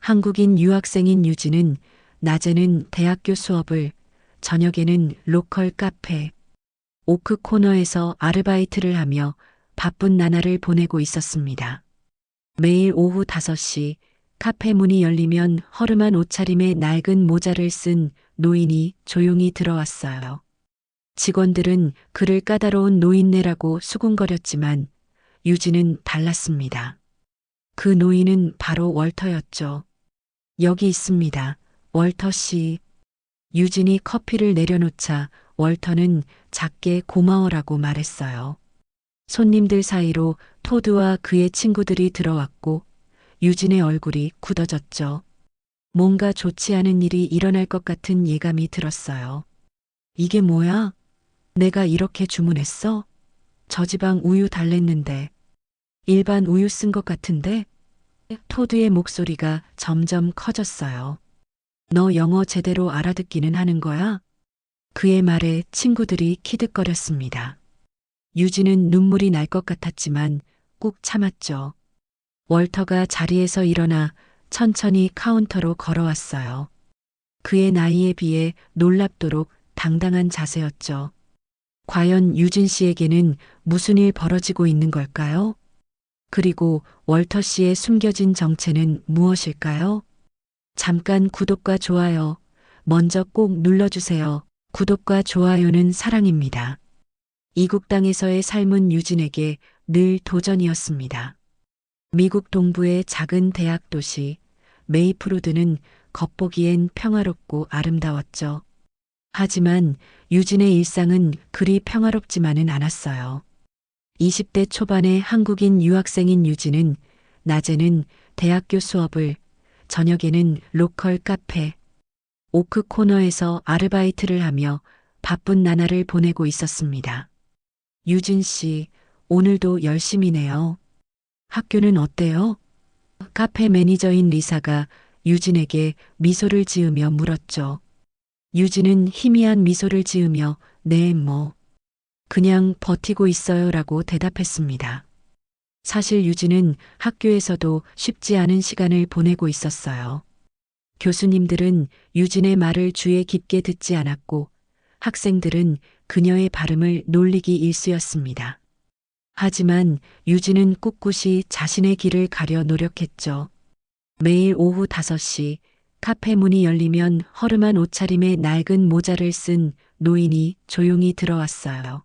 한국인 유학생인 유진은 낮에는 대학교 수업을, 저녁에는 로컬 카페, 오크 코너에서 아르바이트를 하며 바쁜 나날을 보내고 있었습니다. 매일 오후 5시 카페 문이 열리면 허름한 옷차림에 낡은 모자를 쓴 노인이 조용히 들어왔어요. 직원들은 그를 까다로운 노인네라고 수군거렸지만 유진은 달랐습니다. 그 노인은 바로 월터였죠. 여기 있습니다. 월터 씨. 유진이 커피를 내려놓자 월터는 작게 고마워라고 말했어요. 손님들 사이로 토드와 그의 친구들이 들어왔고 유진의 얼굴이 굳어졌죠. 뭔가 좋지 않은 일이 일어날 것 같은 예감이 들었어요. 이게 뭐야? 내가 이렇게 주문했어? 저지방 우유 달랬는데. 일반 우유 쓴 것 같은데? 토드의 목소리가 점점 커졌어요. 너 영어 제대로 알아듣기는 하는 거야? 그의 말에 친구들이 키득거렸습니다. 유진은 눈물이 날 것 같았지만 꾹 참았죠. 월터가 자리에서 일어나 천천히 카운터로 걸어왔어요. 그의 나이에 비해 놀랍도록 당당한 자세였죠. 과연 유진 씨에게는 무슨 일 벌어지고 있는 걸까요? 그리고 월터 씨의 숨겨진 정체는 무엇일까요? 잠깐 구독과 좋아요 먼저 꼭 눌러주세요. 구독과 좋아요는 사랑입니다. 이국 땅에서의 삶은 유진에게 늘 도전이었습니다. 미국 동부의 작은 대학 도시 메이프루드는 겉보기엔 평화롭고 아름다웠죠. 하지만 유진의 일상은 그리 평화롭지만은 않았어요. 20대 초반의 한국인 유학생인 유진은 낮에는 대학교 수업을, 저녁에는 로컬 카페, 오크 코너에서 아르바이트를 하며 바쁜 나날을 보내고 있었습니다. 유진 씨, 오늘도 열심히네요. 학교는 어때요? 카페 매니저인 리사가 유진에게 미소를 지으며 물었죠. 유진은 희미한 미소를 지으며 네, 그냥 버티고 있어요 라고 대답했습니다. 사실 유진은 학교에서도 쉽지 않은 시간을 보내고 있었어요. 교수님들은 유진의 말을 주의 깊게 듣지 않았고 학생들은 그녀의 발음을 놀리기 일쑤였습니다. 하지만 유진은 꿋꿋이 자신의 길을 가려 노력했죠. 매일 오후 5시 카페 문이 열리면 허름한 옷차림에 낡은 모자를 쓴 노인이 조용히 들어왔어요.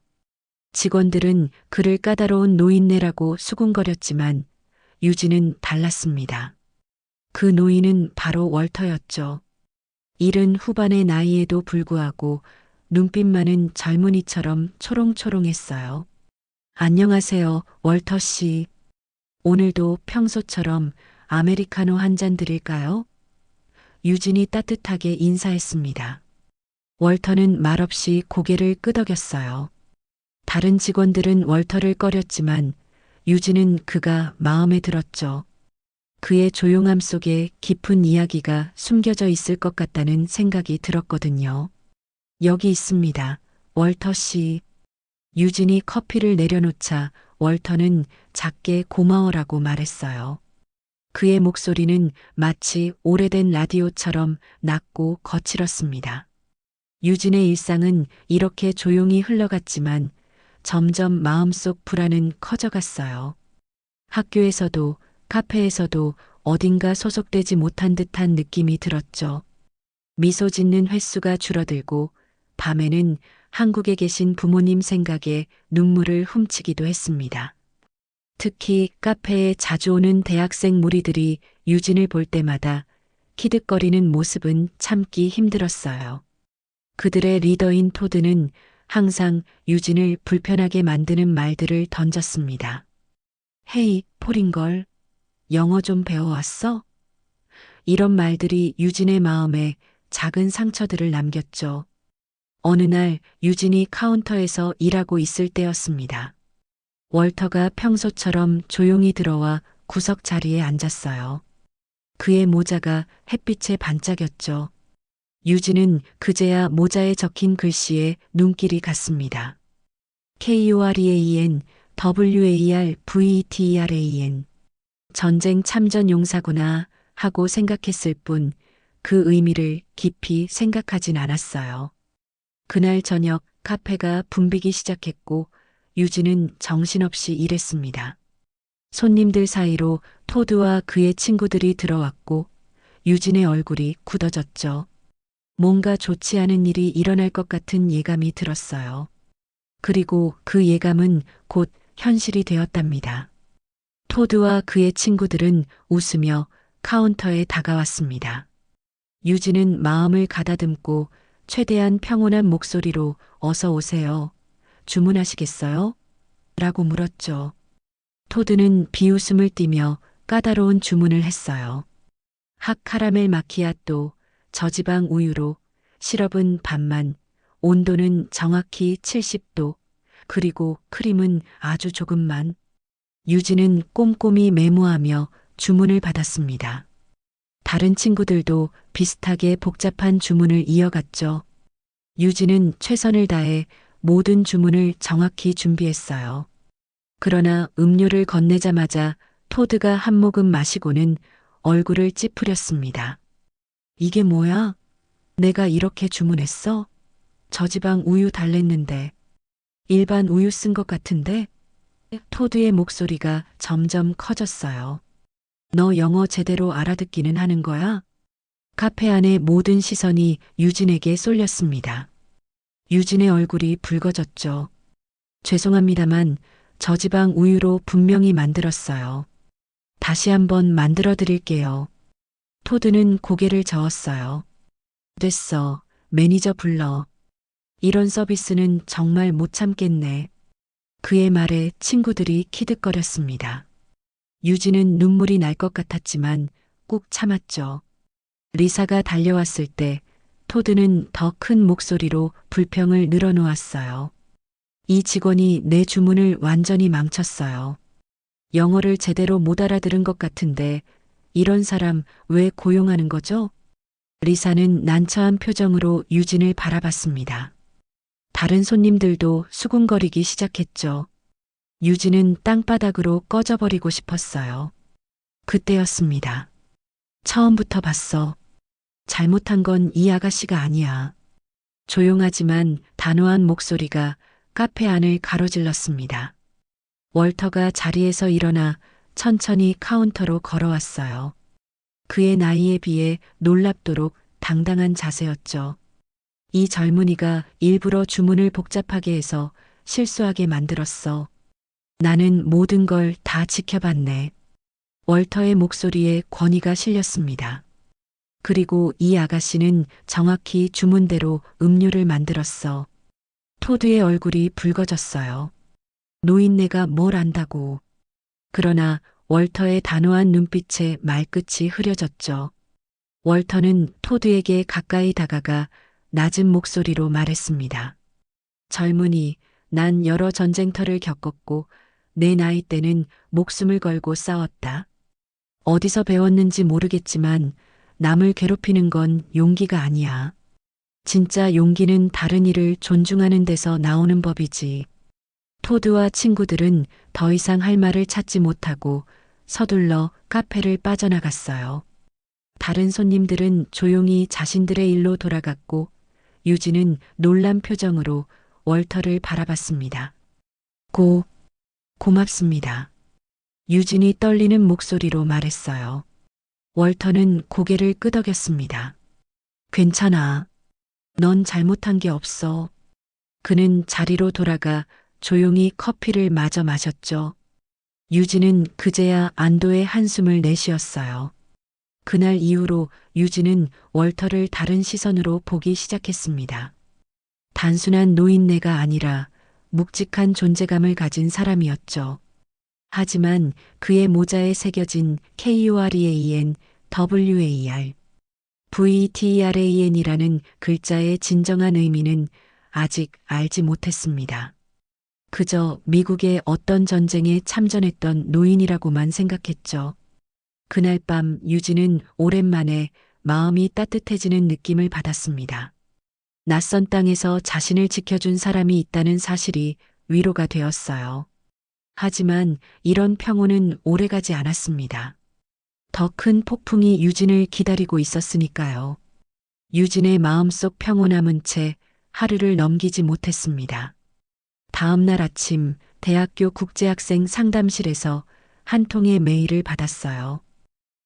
직원들은 그를 까다로운 노인네라고 수군거렸지만 유진은 달랐습니다. 그 노인은 바로 월터였죠. 일은 후반의 나이에도 불구하고 눈빛만은 젊은이처럼 초롱초롱했어요. 안녕하세요, 월터 씨. 오늘도 평소처럼 아메리카노 한 잔 드릴까요? 유진이 따뜻하게 인사했습니다. 월터는 말없이 고개를 끄덕였어요. 다른 직원들은 월터를 꺼렸지만 유진은 그가 마음에 들었죠. 그의 조용함 속에 깊은 이야기가 숨겨져 있을 것 같다는 생각이 들었거든요. 여기 있습니다, 월터 씨. 유진이 커피를 내려놓자 월터는 작게 고마워라고 말했어요. 그의 목소리는 마치 오래된 라디오처럼 낮고 거칠었습니다. 유진의 일상은 이렇게 조용히 흘러갔지만 점점 마음속 불안은 커져갔어요. 학교에서도 카페에서도 어딘가 소속되지 못한 듯한 느낌이 들었죠. 미소 짓는 횟수가 줄어들고 밤에는 한국에 계신 부모님 생각에 눈물을 훔치기도 했습니다. 특히 카페에 자주 오는 대학생 무리들이 유진을 볼 때마다 키득거리는 모습은 참기 힘들었어요. 그들의 리더인 토드는 항상 유진을 불편하게 만드는 말들을 던졌습니다. 헤이, 폴인걸. 영어 좀 배워왔어? 이런 말들이 유진의 마음에 작은 상처들을 남겼죠. 어느 날 유진이 카운터에서 일하고 있을 때였습니다. 월터가 평소처럼 조용히 들어와 구석 자리에 앉았어요. 그의 모자가 햇빛에 반짝였죠. 유진은 그제야 모자에 적힌 글씨에 눈길이 갔습니다. KOREAN, WARVETERAN. 전쟁 참전 용사구나 하고 생각했을 뿐 그 의미를 깊이 생각하진 않았어요. 그날 저녁 카페가 붐비기 시작했고 유진은 정신없이 일했습니다. 손님들 사이로 토드와 그의 친구들이 들어왔고 유진의 얼굴이 굳어졌죠. 뭔가 좋지 않은 일이 일어날 것 같은 예감이 들었어요. 그리고 그 예감은 곧 현실이 되었답니다. 토드와 그의 친구들은 웃으며 카운터에 다가왔습니다. 유진은 마음을 가다듬고 최대한 평온한 목소리로 어서 오세요. 주문하시겠어요? 라고 물었죠. 토드는 비웃음을 띠며 까다로운 주문을 했어요. 핫 카라멜 마키아또, 저지방 우유로, 시럽은 반만, 온도는 정확히 70도, 그리고 크림은 아주 조금만. 유진은 꼼꼼히 메모하며 주문을 받았습니다. 다른 친구들도 비슷하게 복잡한 주문을 이어갔죠. 유진은 최선을 다해 모든 주문을 정확히 준비했어요. 그러나 음료를 건네자마자 토드가 한 모금 마시고는 얼굴을 찌푸렸습니다. 이게 뭐야? 내가 이렇게 주문했어? 저지방 우유 달랬는데. 일반 우유 쓴 것 같은데? 토드의 목소리가 점점 커졌어요. 너 영어 제대로 알아듣기는 하는 거야? 카페 안의 모든 시선이 유진에게 쏠렸습니다. 유진의 얼굴이 붉어졌죠. 죄송합니다만 저지방 우유로 분명히 만들었어요. 다시 한번 만들어 드릴게요. 토드는 고개를 저었어요. 됐어. 매니저 불러. 이런 서비스는 정말 못 참겠네. 그의 말에 친구들이 키득거렸습니다. 유진은 눈물이 날 것 같았지만 꾹 참았죠. 리사가 달려왔을 때 토드는 더 큰 목소리로 불평을 늘어놓았어요. 이 직원이 내 주문을 완전히 망쳤어요. 영어를 제대로 못 알아들은 것 같은데 이런 사람 왜 고용하는 거죠? 리사는 난처한 표정으로 유진을 바라봤습니다. 다른 손님들도 수군거리기 시작했죠. 유진은 땅바닥으로 꺼져버리고 싶었어요. 그때였습니다. 처음부터 봤어. 잘못한 건 이 아가씨가 아니야. 조용하지만 단호한 목소리가 카페 안을 가로질렀습니다. 월터가 자리에서 일어나 천천히 카운터로 걸어왔어요. 그의 나이에 비해 놀랍도록 당당한 자세였죠. 이 젊은이가 일부러 주문을 복잡하게 해서 실수하게 만들었어. 나는 모든 걸 다 지켜봤네. 월터의 목소리에 권위가 실렸습니다. 그리고 이 아가씨는 정확히 주문대로 음료를 만들었어. 토드의 얼굴이 붉어졌어요. 노인네가 뭘 안다고. 그러나 월터의 단호한 눈빛에 말끝이 흐려졌죠. 월터는 토드에게 가까이 다가가 낮은 목소리로 말했습니다. 젊은이, 난 여러 전쟁터를 겪었고 내 나이 때는 목숨을 걸고 싸웠다. 어디서 배웠는지 모르겠지만 남을 괴롭히는 건 용기가 아니야. 진짜 용기는 다른 이를 존중하는 데서 나오는 법이지. 토드와 친구들은 더 이상 할 말을 찾지 못하고 서둘러 카페를 빠져나갔어요. 다른 손님들은 조용히 자신들의 일로 돌아갔고 유진은 놀란 표정으로 월터를 바라봤습니다. 고맙습니다. 유진이 떨리는 목소리로 말했어요. 월터는 고개를 끄덕였습니다. 괜찮아. 넌 잘못한 게 없어. 그는 자리로 돌아가 조용히 커피를 마저 마셨죠. 유진은 그제야 안도의 한숨을 내쉬었어요. 그날 이후로 유진은 월터를 다른 시선으로 보기 시작했습니다. 단순한 노인네가 아니라 묵직한 존재감을 가진 사람이었죠. 하지만 그의 모자에 새겨진 KUREAN, WAR, VETERAN이라는 글자의 진정한 의미는 아직 알지 못했습니다. 그저 미국의 어떤 전쟁에 참전했던 노인이라고만 생각했죠. 그날 밤 유진은 오랜만에 마음이 따뜻해지는 느낌을 받았습니다. 낯선 땅에서 자신을 지켜준 사람이 있다는 사실이 위로가 되었어요. 하지만 이런 평온은 오래가지 않았습니다. 더 큰 폭풍이 유진을 기다리고 있었으니까요. 유진의 마음속 평온함은 채 하루를 넘기지 못했습니다. 다음 날 아침 대학교 국제학생 상담실에서 한 통의 메일을 받았어요.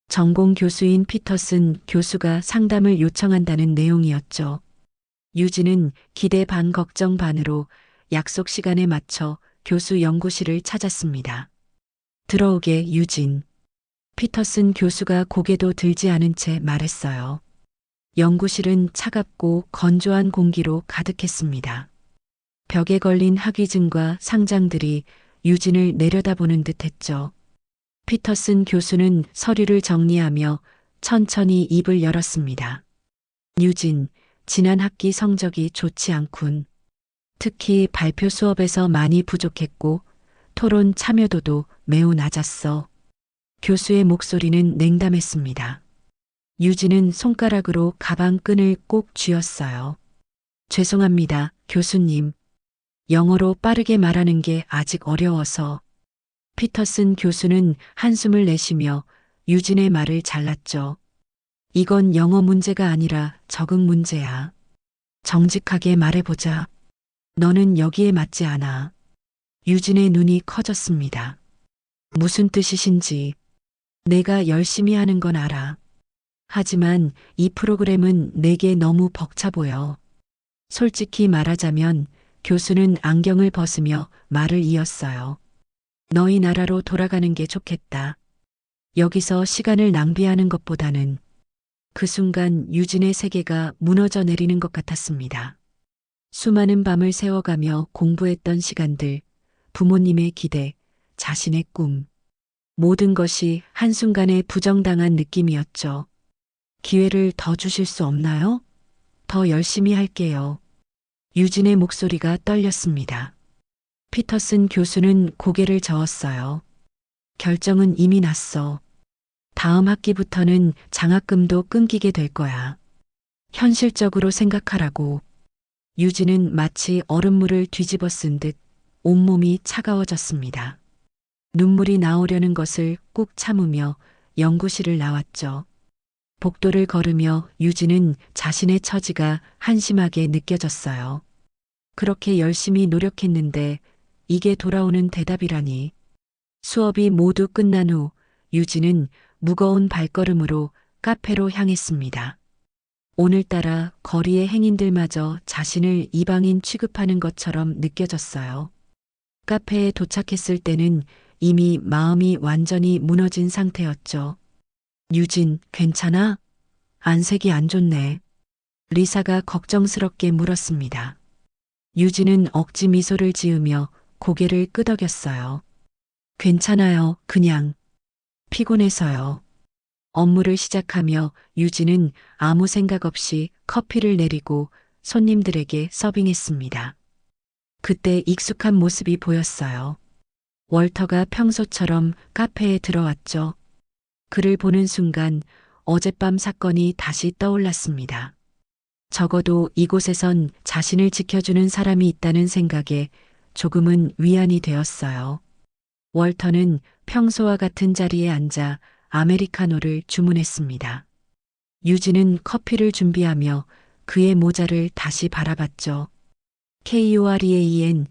전공 교수인 피터슨 교수가 상담을 요청한다는 내용이었죠. 유진은 기대 반 걱정 반으로 약속 시간에 맞춰 교수 연구실을 찾았습니다. 들어오게 유진. 피터슨 교수가 고개도 들지 않은 채 말했어요. 연구실은 차갑고 건조한 공기로 가득했습니다. 벽에 걸린 학위증과 상장들이 유진을 내려다보는 듯 했죠. 피터슨 교수는 서류를 정리하며 천천히 입을 열었습니다. 유진, 지난 학기 성적이 좋지 않군. 특히 발표 수업에서 많이 부족했고 토론 참여도도 매우 낮았어. 교수의 목소리는 냉담했습니다. 유진은 손가락으로 가방 끈을 꼭 쥐었어요. 죄송합니다, 교수님. 영어로 빠르게 말하는 게 아직 어려워서. 피터슨 교수는 한숨을 내쉬며 유진의 말을 잘랐죠. 이건 영어 문제가 아니라 적응 문제야. 정직하게 말해보자. 너는 여기에 맞지 않아. 유진의 눈이 커졌습니다. 무슨 뜻이신지. 내가 열심히 하는 건 알아. 하지만 이 프로그램은 내게 너무 벅차 보여. 솔직히 말하자면 교수는 안경을 벗으며 말을 이었어요. 너희 나라로 돌아가는 게 좋겠다. 여기서 시간을 낭비하는 것보다는. 그 순간 유진의 세계가 무너져 내리는 것 같았습니다. 수많은 밤을 새워가며 공부했던 시간들, 부모님의 기대, 자신의 꿈. 모든 것이 한순간에 부정당한 느낌이었죠. 기회를 더 주실 수 없나요? 더 열심히 할게요. 유진의 목소리가 떨렸습니다. 피터슨 교수는 고개를 저었어요. 결정은 이미 났어. 다음 학기부터는 장학금도 끊기게 될 거야. 현실적으로 생각하라고. 유진은 마치 얼음물을 뒤집어 쓴 듯 온몸이 차가워졌습니다. 눈물이 나오려는 것을 꾹 참으며 연구실을 나왔죠. 복도를 걸으며 유진은 자신의 처지가 한심하게 느껴졌어요. 그렇게 열심히 노력했는데 이게 돌아오는 대답이라니. 수업이 모두 끝난 후 유진은 무거운 발걸음으로 카페로 향했습니다. 오늘따라 거리의 행인들마저 자신을 이방인 취급하는 것처럼 느껴졌어요. 카페에 도착했을 때는 이미 마음이 완전히 무너진 상태였죠. 유진, 괜찮아? 안색이 안 좋네. 리사가 걱정스럽게 물었습니다. 유진은 억지 미소를 지으며 고개를 끄덕였어요. 괜찮아요, 그냥. 피곤해서요. 업무를 시작하며 유진은 아무 생각 없이 커피를 내리고 손님들에게 서빙했습니다. 그때 익숙한 모습이 보였어요. 월터가 평소처럼 카페에 들어왔죠. 그를 보는 순간 어젯밤 사건이 다시 떠올랐습니다. 적어도 이곳에선 자신을 지켜주는 사람이 있다는 생각에 조금은 위안이 되었어요. 월터는 평소와 같은 자리에 앉아 아메리카노를 주문했습니다. 유진은 커피를 준비하며 그의 모자를 다시 바라봤죠. KOREAN,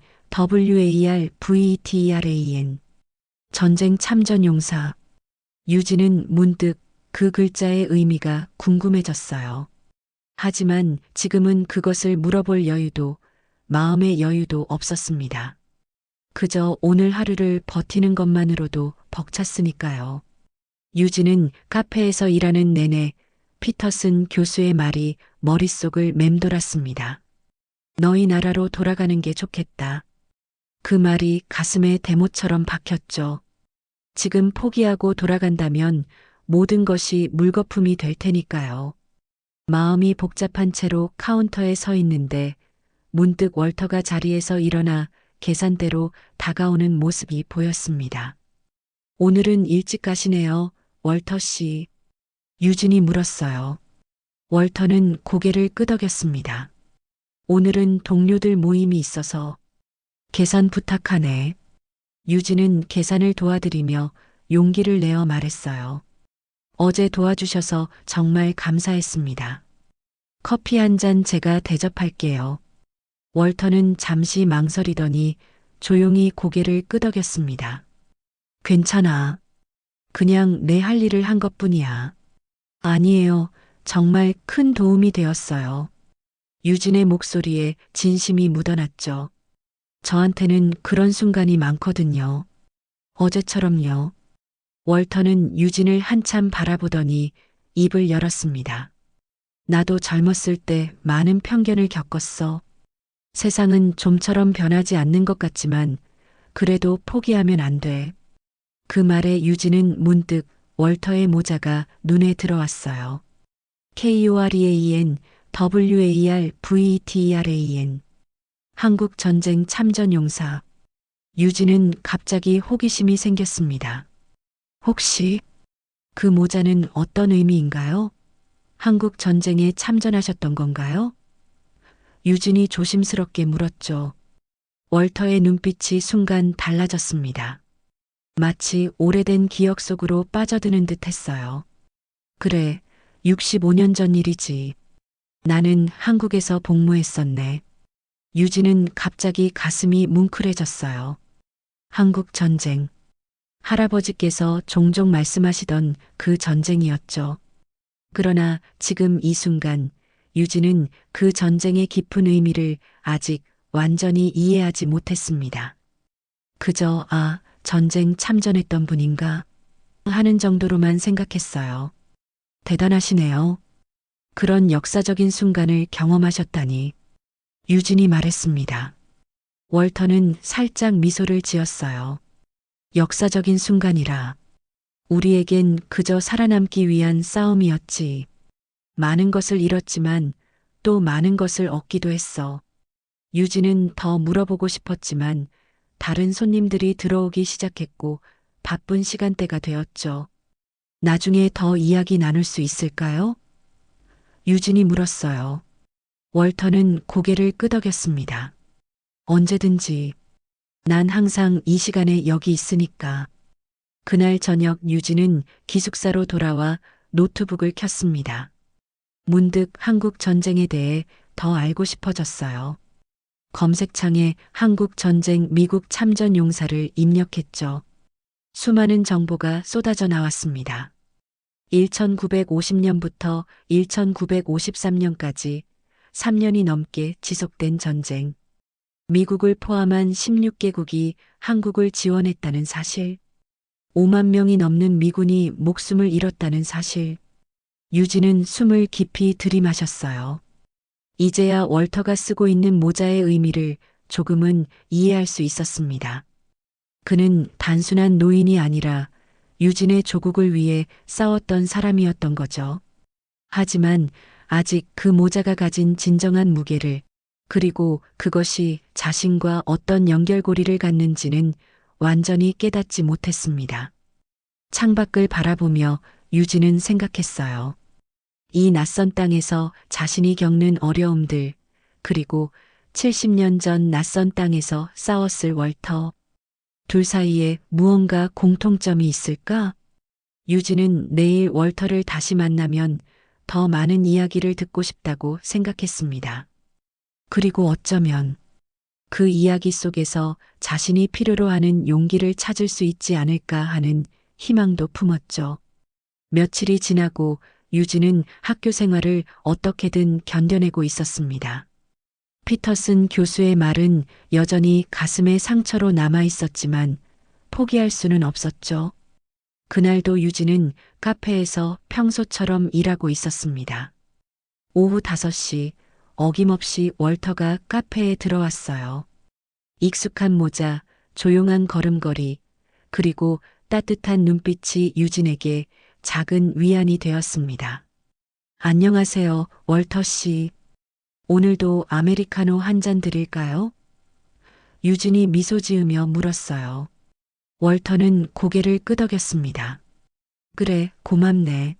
WARVETERAN. 전쟁 참전용사. 유진은 문득 그 글자의 의미가 궁금해졌어요. 하지만 지금은 그것을 물어볼 여유도, 마음의 여유도 없었습니다. 그저 오늘 하루를 버티는 것만으로도 벅찼으니까요. 유진은 카페에서 일하는 내내 피터슨 교수의 말이 머릿속을 맴돌았습니다. 너희 나라로 돌아가는 게 좋겠다. 그 말이 가슴에 대못처럼 박혔죠. 지금 포기하고 돌아간다면 모든 것이 물거품이 될 테니까요. 마음이 복잡한 채로 카운터에 서 있는데 문득 월터가 자리에서 일어나 계산대로 다가오는 모습이 보였습니다. 오늘은 일찍 가시네요, 월터 씨. 유진이 물었어요. 월터는 고개를 끄덕였습니다. 오늘은 동료들 모임이 있어서. 계산 부탁하네. 유진은 계산을 도와드리며 용기를 내어 말했어요. 어제 도와주셔서 정말 감사했습니다. 커피 한 잔 제가 대접할게요. 월터는 잠시 망설이더니 조용히 고개를 끄덕였습니다. 괜찮아. 그냥 내 할 일을 한 것뿐이야. 아니에요. 정말 큰 도움이 되었어요. 유진의 목소리에 진심이 묻어났죠. 저한테는 그런 순간이 많거든요. 어제처럼요. 월터는 유진을 한참 바라보더니 입을 열었습니다. 나도 젊었을 때 많은 편견을 겪었어. 세상은 좀처럼 변하지 않는 것 같지만 그래도 포기하면 안 돼. 그 말에 유진은 문득 월터의 모자가 눈에 들어왔어요. KOREAN WARVETERAN 한국전쟁 참전용사. 유진은 갑자기 호기심이 생겼습니다. 혹시 그 모자는 어떤 의미인가요? 한국 전쟁에 참전하셨던 건가요? 유진이 조심스럽게 물었죠. 월터의 눈빛이 순간 달라졌습니다. 마치 오래된 기억 속으로 빠져드는 듯 했어요. 그래, 65년 전 일이지. 나는 한국에서 복무했었네. 유진은 갑자기 가슴이 뭉클해졌어요. 한국 전쟁. 할아버지께서 종종 말씀하시던 그 전쟁이었죠. 그러나 지금 이 순간 유진은 그 전쟁의 깊은 의미를 아직 완전히 이해하지 못했습니다. 그저 전쟁 참전했던 분인가 하는 정도로만 생각했어요. 대단하시네요. 그런 역사적인 순간을 경험하셨다니. 유진이 말했습니다. 월터는 살짝 미소를 지었어요. 역사적인 순간이라. 우리에겐 그저 살아남기 위한 싸움이었지. 많은 것을 잃었지만 또 많은 것을 얻기도 했어. 유진은 더 물어보고 싶었지만 다른 손님들이 들어오기 시작했고 바쁜 시간대가 되었죠. 나중에 더 이야기 나눌 수 있을까요? 유진이 물었어요. 월터는 고개를 끄덕였습니다. 언제든지. 난 항상 이 시간에 여기 있으니까. 그날 저녁 유진은 기숙사로 돌아와 노트북을 켰습니다. 문득 한국 전쟁에 대해 더 알고 싶어졌어요. 검색창에 한국 전쟁 미국 참전 용사를 입력했죠. 수많은 정보가 쏟아져 나왔습니다. 1950년부터 1953년까지 3년이 넘게 지속된 전쟁. 미국을 포함한 16개국이 한국을 지원했다는 사실. 5만 명이 넘는 미군이 목숨을 잃었다는 사실. 유진은 숨을 깊이 들이마셨어요. 이제야 월터가 쓰고 있는 모자의 의미를 조금은 이해할 수 있었습니다. 그는 단순한 노인이 아니라 유진의 조국을 위해 싸웠던 사람이었던 거죠. 하지만 아직 그 모자가 가진 진정한 무게를, 그리고 그것이 자신과 어떤 연결고리를 갖는지는 완전히 깨닫지 못했습니다. 창밖을 바라보며 유진은 생각했어요. 이 낯선 땅에서 자신이 겪는 어려움들, 그리고 70년 전 낯선 땅에서 싸웠을 월터. 둘 사이에 무언가 공통점이 있을까? 유진은 내일 월터를 다시 만나면 더 많은 이야기를 듣고 싶다고 생각했습니다. 그리고 어쩌면 그 이야기 속에서 자신이 필요로 하는 용기를 찾을 수 있지 않을까 하는 희망도 품었죠. 며칠이 지나고 유진은 학교 생활을 어떻게든 견뎌내고 있었습니다. 피터슨 교수의 말은 여전히 가슴에 상처로 남아 있었지만 포기할 수는 없었죠. 그날도 유진은 카페에서 평소처럼 일하고 있었습니다. 오후 5시 어김없이 월터가 카페에 들어왔어요. 익숙한 모자, 조용한 걸음걸이, 그리고 따뜻한 눈빛이 유진에게 작은 위안이 되었습니다. 안녕하세요, 월터 씨. 오늘도 아메리카노 한 잔 드릴까요? 유진이 미소 지으며 물었어요. 월터는 고개를 끄덕였습니다. 그래, 고맙네.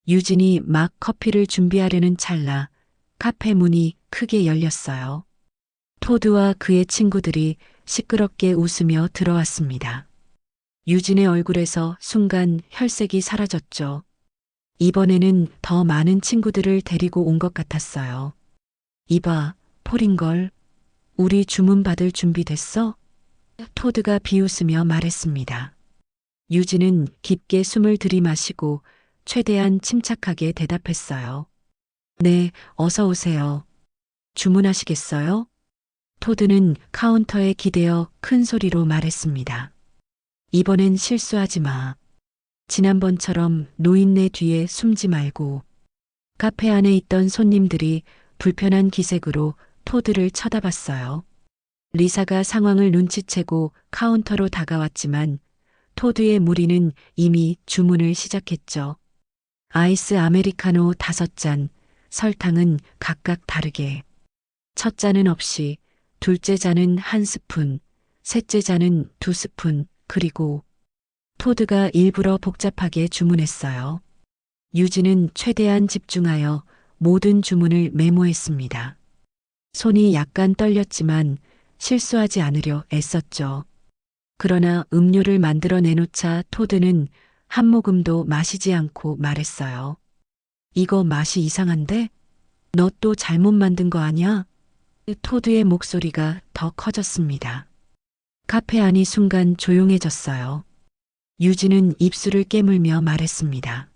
유진이 막 커피를 준비하려는 찰나 카페 문이 크게 열렸어요. 토드와 그의 친구들이 시끄럽게 웃으며 들어왔습니다. 유진의 얼굴에서 순간 혈색이 사라졌죠. 이번에는 더 많은 친구들을 데리고 온 것 같았어요. 이봐, 폴인걸. 우리 주문 받을 준비 됐어? 토드가 비웃으며 말했습니다. 유진은 깊게 숨을 들이마시고 최대한 침착하게 대답했어요. 네, 어서 오세요. 주문하시겠어요? 토드는 카운터에 기대어 큰 소리로 말했습니다. 이번엔 실수하지 마. 지난번처럼 노인네 뒤에 숨지 말고. 카페 안에 있던 손님들이 불편한 기색으로 토드를 쳐다봤어요. 리사가 상황을 눈치채고 카운터로 다가왔지만 토드의 무리는 이미 주문을 시작했죠. 아이스 아메리카노 5잔, 설탕은 각각 다르게. 첫 잔은 없이, 둘째 잔은 1스푼, 셋째 잔은 2스푼, 그리고 토드가 일부러 복잡하게 주문했어요. 유진은 최대한 집중하여 모든 주문을 메모했습니다. 손이 약간 떨렸지만 실수하지 않으려 애썼죠. 그러나 음료를 만들어 내놓자 토드는 한 모금도 마시지 않고 말했어요. 이거 맛이 이상한데? 너 또 잘못 만든 거 아냐? 토드의 목소리가 더 커졌습니다. 카페 안이 순간 조용해졌어요. 유진은 입술을 깨물며 말했습니다.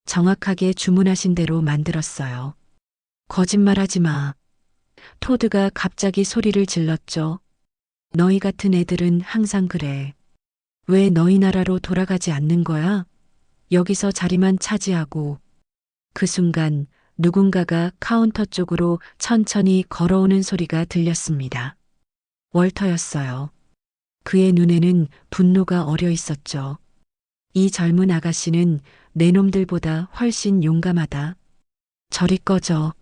정확하게 주문하신 대로 만들었어요. 거짓말하지 마. 토드가 갑자기 소리를 질렀죠. 너희 같은 애들은 항상 그래. 왜 너희 나라로 돌아가지 않는 거야? 여기서 자리만 차지하고. 그 순간 누군가가 카운터 쪽으로 천천히 걸어오는 소리가 들렸습니다. 월터였어요. 그의 눈에는 분노가 어려 있었죠. 이 젊은 아가씨는 내 놈들보다 훨씬 용감하다. 저리 꺼져.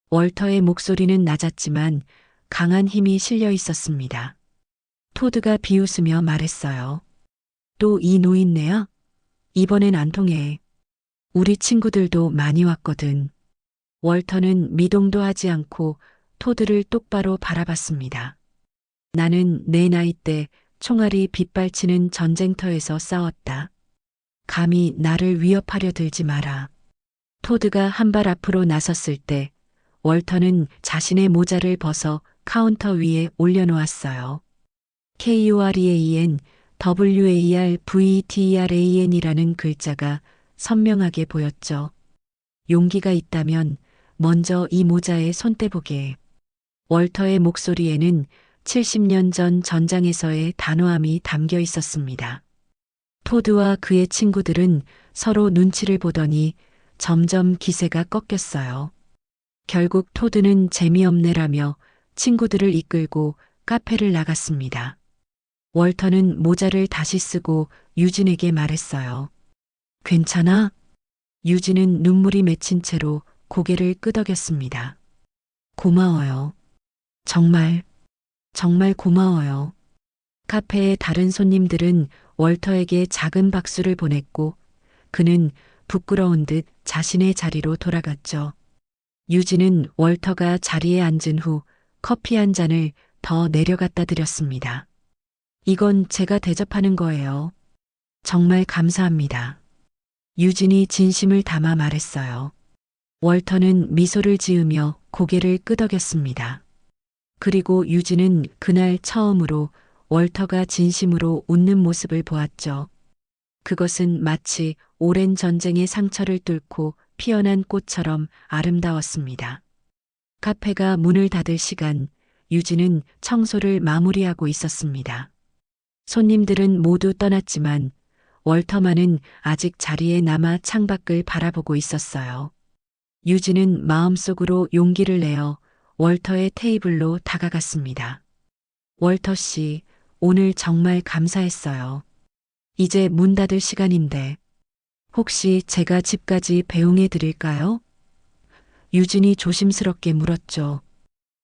월터의 목소리는 낮았지만 강한 힘이 실려 있었습니다. 토드가 비웃으며 말했어요. 또 이 노인네야? 이번엔 안 통해. 우리 친구들도 많이 왔거든. 월터는 미동도 하지 않고 토드를 똑바로 바라봤습니다. 나는 내 나이 때 총알이 빗발치는 전쟁터에서 싸웠다. 감히 나를 위협하려 들지 마라. 토드가 한 발 앞으로 나섰을 때 월터는 자신의 모자를 벗어 카운터 위에 올려놓았어요. KUREAN WARVETERAN이라는 글자가 선명하게 보였죠. 용기가 있다면 먼저 이 모자에 손 떼보게. 월터의 목소리에는 70년 전 전장에서의 단호함이 담겨 있었습니다. 토드와 그의 친구들은 서로 눈치를 보더니 점점 기세가 꺾였어요. 결국 토드는 재미없네라며 친구들을 이끌고 카페를 나갔습니다. 월터는 모자를 다시 쓰고 유진에게 말했어요. 괜찮아? 유진은 눈물이 맺힌 채로 고개를 끄덕였습니다. 고마워요. 정말 고마워요. 카페의 다른 손님들은 월터에게 작은 박수를 보냈고 그는 부끄러운 듯 자신의 자리로 돌아갔죠. 유진은 월터가 자리에 앉은 후 커피 한 잔을 더 내려갖다 드렸습니다. 이건 제가 대접하는 거예요. 정말 감사합니다. 유진이 진심을 담아 말했어요. 월터는 미소를 지으며 고개를 끄덕였습니다. 그리고 유진은 그날 처음으로 월터가 진심으로 웃는 모습을 보았죠. 그것은 마치 오랜 전쟁의 상처를 뚫고 피어난 꽃처럼 아름다웠습니다. 카페가 문을 닫을 시간, 유진은 청소를 마무리하고 있었습니다. 손님들은 모두 떠났지만 월터만은 아직 자리에 남아 창밖을 바라보고 있었어요. 유진은 마음속으로 용기를 내어 월터의 테이블로 다가갔습니다. 월터 씨, 오늘 정말 감사했어요. 이제 문 닫을 시간인데 혹시 제가 집까지 배웅해 드릴까요? 유진이 조심스럽게 물었죠.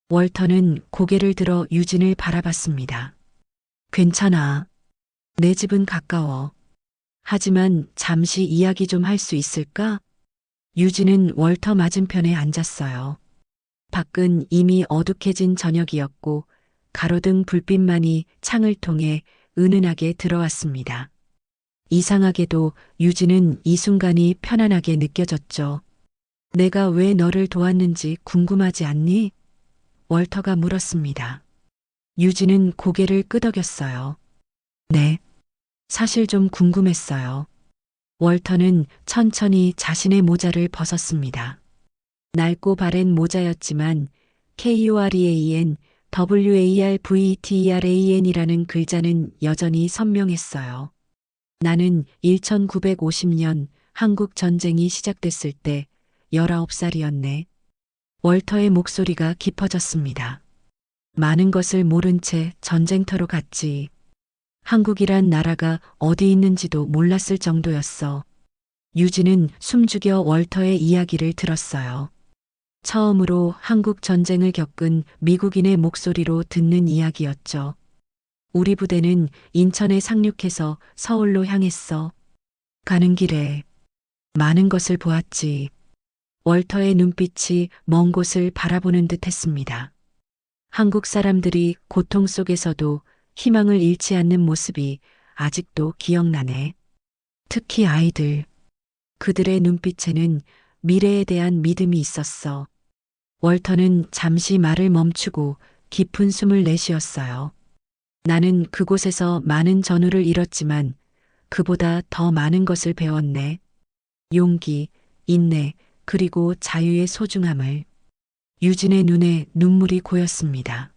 월터는 고개를 들어 유진을 바라봤습니다. 괜찮아. 내 집은 가까워. 하지만 잠시 이야기 좀 할 수 있을까? 유진은 월터 맞은편에 앉았어요. 밖은 이미 어둑해진 저녁이었고 가로등 불빛만이 창을 통해 은은하게 들어왔습니다. 이상하게도 유진은 이 순간이 편안하게 느껴졌죠. 내가 왜 너를 도왔는지 궁금하지 않니? 월터가 물었습니다. 유진은 고개를 끄덕였어요. 네, 사실 좀 궁금했어요. 월터는 천천히 자신의 모자를 벗었습니다. 낡고 바랜 모자였지만 KUREAN WARVETERAN이라는 글자는 여전히 선명했어요. 나는 1950년 한국 전쟁이 시작됐을 때 19살이었네. 월터의 목소리가 깊어졌습니다. 많은 것을 모른 채 전쟁터로 갔지. 한국이란 나라가 어디 있는지도 몰랐을 정도였어. 유진은 숨죽여 월터의 이야기를 들었어요. 처음으로 한국 전쟁을 겪은 미국인의 목소리로 듣는 이야기였죠. 우리 부대는 인천에 상륙해서 서울로 향했어. 가는 길에 많은 것을 보았지. 월터의 눈빛이 먼 곳을 바라보는 듯 했습니다. 한국 사람들이 고통 속에서도 희망을 잃지 않는 모습이 아직도 기억나네. 특히 아이들. 그들의 눈빛에는 미래에 대한 믿음이 있었어. 월터는 잠시 말을 멈추고 깊은 숨을 내쉬었어요. 나는 그곳에서 많은 전우를 잃었지만 그보다 더 많은 것을 배웠네. 용기, 인내, 그리고 자유의 소중함을. 유진의 눈에 눈물이 고였습니다.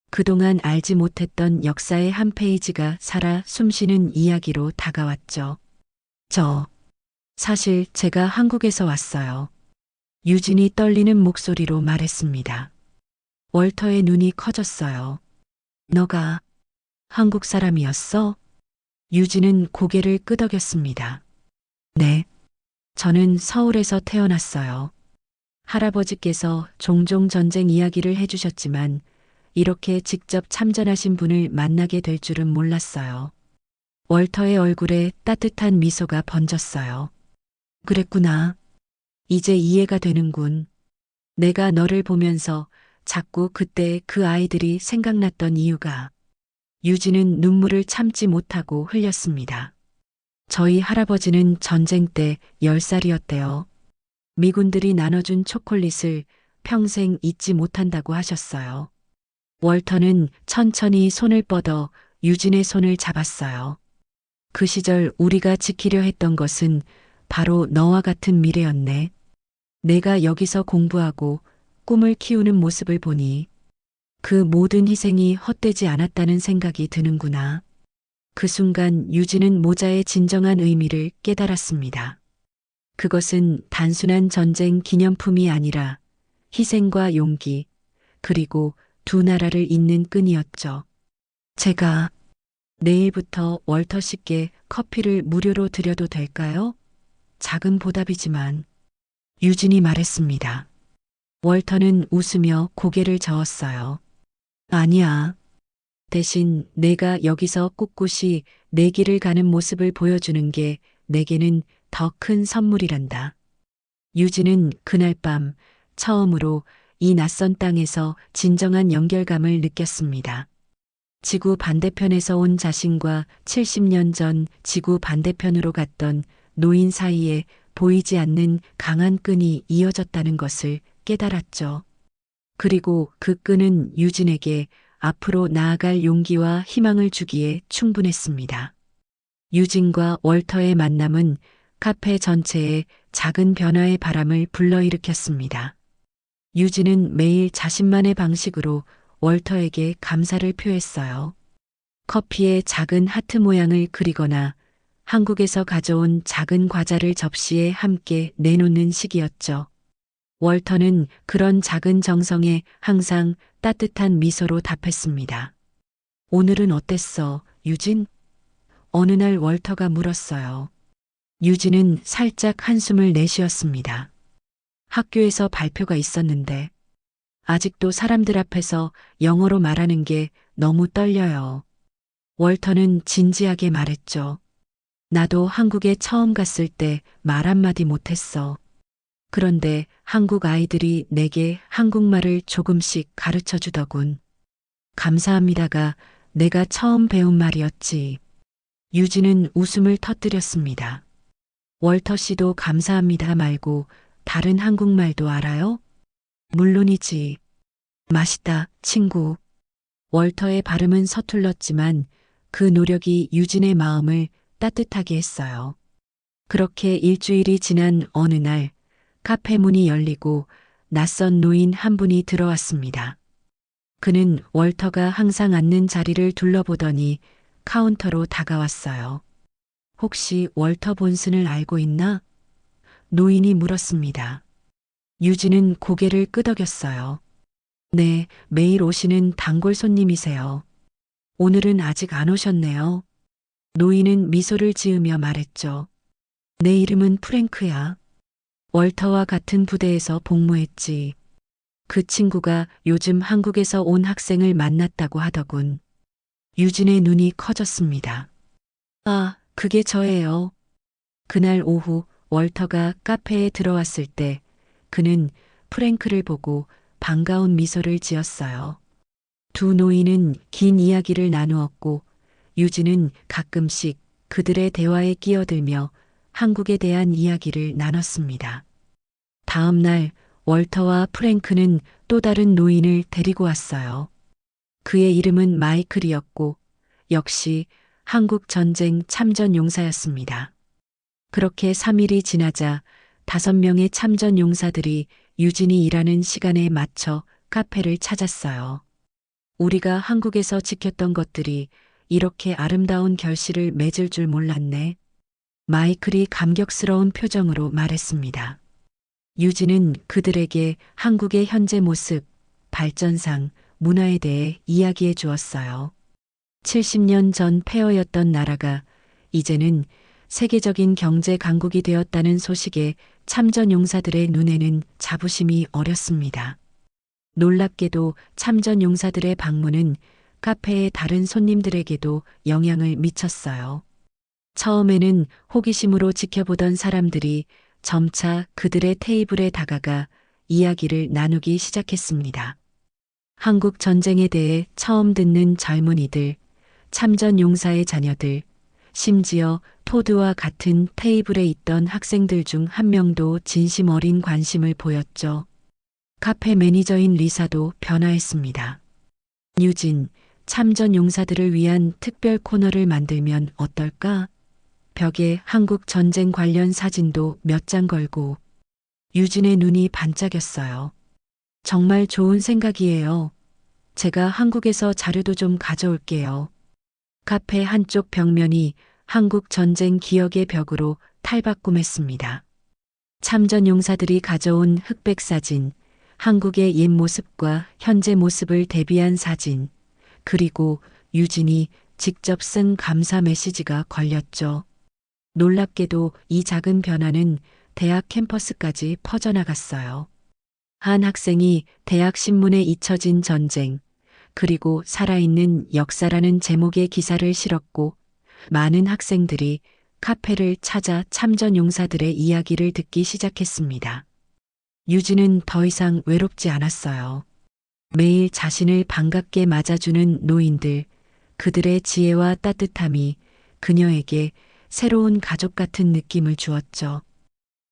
그동안 알지 못했던 역사의 한 페이지가 살아 숨쉬는 이야기로 다가왔죠. 사실 제가 한국에서 왔어요. 유진이 떨리는 목소리로 말했습니다. 월터의 눈이 커졌어요. 너가 한국 사람이었어? 유진은 고개를 끄덕였습니다. 네. 저는 서울에서 태어났어요. 할아버지께서 종종 전쟁 이야기를 해주셨지만 이렇게 직접 참전하신 분을 만나게 될 줄은 몰랐어요. 월터의 얼굴에 따뜻한 미소가 번졌어요. 그랬구나. 이제 이해가 되는군. 내가 너를 보면서 자꾸 그때 그 아이들이 생각났던 이유가. 유진은 눈물을 참지 못하고 흘렸습니다. 저희 할아버지는 전쟁 때 10살이었대요. 미군들이 나눠준 초콜릿을 평생 잊지 못한다고 하셨어요. 월터는 천천히 손을 뻗어 유진의 손을 잡았어요. 그 시절 우리가 지키려 했던 것은 바로 너와 같은 미래였네. 내가 여기서 공부하고 꿈을 키우는 모습을 보니 그 모든 희생이 헛되지 않았다는 생각이 드는구나. 그 순간 유진은 모자의 진정한 의미를 깨달았습니다. 그것은 단순한 전쟁 기념품이 아니라 희생과 용기, 그리고 두 나라를 잇는 끈이었죠. 제가 내일부터 월터 씨께 커피를 무료로 드려도 될까요? 작은 보답이지만 유진이 말했습니다. 월터는 웃으며 고개를 저었어요. 아니야. 대신 내가 여기서 꿋꿋이 내 길을 가는 모습을 보여주는 게 내게는 더 큰 선물이란다. 유진은 그날 밤 처음으로 이 낯선 땅에서 진정한 연결감을 느꼈습니다. 지구 반대편에서 온 자신과 70년 전 지구 반대편으로 갔던 노인 사이에 보이지 않는 강한 끈이 이어졌다는 것을 깨달았죠. 그리고 그 끈은 유진에게 앞으로 나아갈 용기와 희망을 주기에 충분했습니다. 유진과 월터의 만남은 카페 전체에 작은 변화의 바람을 불러일으켰습니다. 유진은 매일 자신만의 방식으로 월터에게 감사를 표했어요. 커피에 작은 하트 모양을 그리거나 한국에서 가져온 작은 과자를 접시에 함께 내놓는 식이었죠. 월터는 그런 작은 정성에 항상 따뜻한 미소로 답했습니다. 오늘은 어땠어, 유진? 어느 날 월터가 물었어요. 유진은 살짝 한숨을 내쉬었습니다. 학교에서 발표가 있었는데 아직도 사람들 앞에서 영어로 말하는 게 너무 떨려요. 월터는 진지하게 말했죠. 나도 한국에 처음 갔을 때 말 한마디 못했어. 그런데 한국 아이들이 내게 한국말을 조금씩 가르쳐 주더군. 감사합니다가 내가 처음 배운 말이었지. 유진은 웃음을 터뜨렸습니다. 월터 씨도 감사합니다 말고 다른 한국말도 알아요? 물론이지. 맛있다, 친구. 월터의 발음은 서툴렀지만 그 노력이 유진의 마음을 따뜻하게 했어요. 그렇게 일주일이 지난 어느 날 카페 문이 열리고 낯선 노인 한 분이 들어왔습니다. 그는 월터가 항상 앉는 자리를 둘러보더니 카운터로 다가왔어요. 혹시 월터 본슨을 알고 있나? 노인이 물었습니다. 유진은 고개를 끄덕였어요. 네, 매일 오시는 단골 손님이세요. 오늘은 아직 안 오셨네요. 노인은 미소를 지으며 말했죠. 내 이름은 프랭크야. 월터와 같은 부대에서 복무했지. 그 친구가 요즘 한국에서 온 학생을 만났다고 하더군. 유진의 눈이 커졌습니다. 아, 그게 저예요. 그날 오후 월터가 카페에 들어왔을 때 그는 프랭크를 보고 반가운 미소를 지었어요. 두 노인은 긴 이야기를 나누었고 유진은 가끔씩 그들의 대화에 끼어들며 한국에 대한 이야기를 나눴습니다. 다음 날 월터와 프랭크는 또 다른 노인을 데리고 왔어요. 그의 이름은 마이클이었고 역시 한국 전쟁 참전 용사였습니다. 그렇게 3일이 지나자 5명의 참전 용사들이 유진이 일하는 시간에 맞춰 카페를 찾았어요. 우리가 한국에서 지켰던 것들이 이렇게 아름다운 결실을 맺을 줄 몰랐네. 마이클이 감격스러운 표정으로 말했습니다. 유진은 그들에게 한국의 현재 모습, 발전상, 문화에 대해 이야기해 주었어요. 70년 전 폐허였던 나라가 이제는 세계적인 경제 강국이 되었다는 소식에 참전 용사들의 눈에는 자부심이 어렸습니다. 놀랍게도 참전 용사들의 방문은 카페의 다른 손님들에게도 영향을 미쳤어요. 처음에는 호기심으로 지켜보던 사람들이 점차 그들의 테이블에 다가가 이야기를 나누기 시작했습니다. 한국 전쟁에 대해 처음 듣는 젊은이들, 참전 용사의 자녀들, 심지어 토드와 같은 테이블에 있던 학생들 중 한 명도 진심 어린 관심을 보였죠. 카페 매니저인 리사도 변화했습니다. 유진, 참전 용사들을 위한 특별 코너를 만들면 어떨까? 벽에 한국 전쟁 관련 사진도 몇 장 걸고 유진의 눈이 반짝였어요. 정말 좋은 생각이에요. 제가 한국에서 자료도 좀 가져올게요. 카페 한쪽 벽면이 한국 전쟁 기억의 벽으로 탈바꿈했습니다. 참전 용사들이 가져온 흑백 사진, 한국의 옛 모습과 현재 모습을 대비한 사진, 그리고 유진이 직접 쓴 감사 메시지가 걸렸죠. 놀랍게도 이 작은 변화는 대학 캠퍼스까지 퍼져나갔어요. 한 학생이 대학 신문에 잊혀진 전쟁, 그리고 살아있는 역사라는 제목의 기사를 실었고 많은 학생들이 카페를 찾아 참전 용사들의 이야기를 듣기 시작했습니다. 유진은 더 이상 외롭지 않았어요. 매일 자신을 반갑게 맞아주는 노인들, 그들의 지혜와 따뜻함이 그녀에게 새로운 가족 같은 느낌을 주었죠.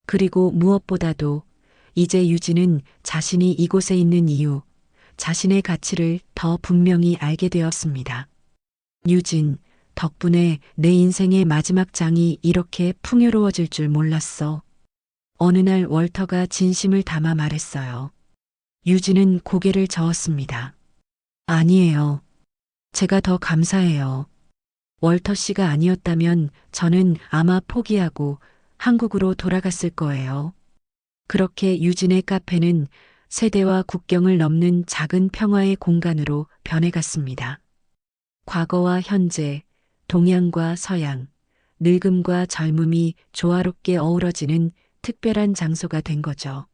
그리고 무엇보다도 이제 유진은 자신이 이곳에 있는 이유, 자신의 가치를 더 분명히 알게 되었습니다. 유진, 덕분에 내 인생의 마지막 장이 이렇게 풍요로워질 줄 몰랐어. 어느 날 월터가 진심을 담아 말했어요. 유진은 고개를 저었습니다. 아니에요. 제가 더 감사해요. 월터 씨가 아니었다면 저는 아마 포기하고 한국으로 돌아갔을 거예요. 그렇게 유진의 카페는 세대와 국경을 넘는 작은 평화의 공간으로 변해갔습니다. 과거와 현재, 동양과 서양, 늙음과 젊음이 조화롭게 어우러지는 특별한 장소가 된 거죠.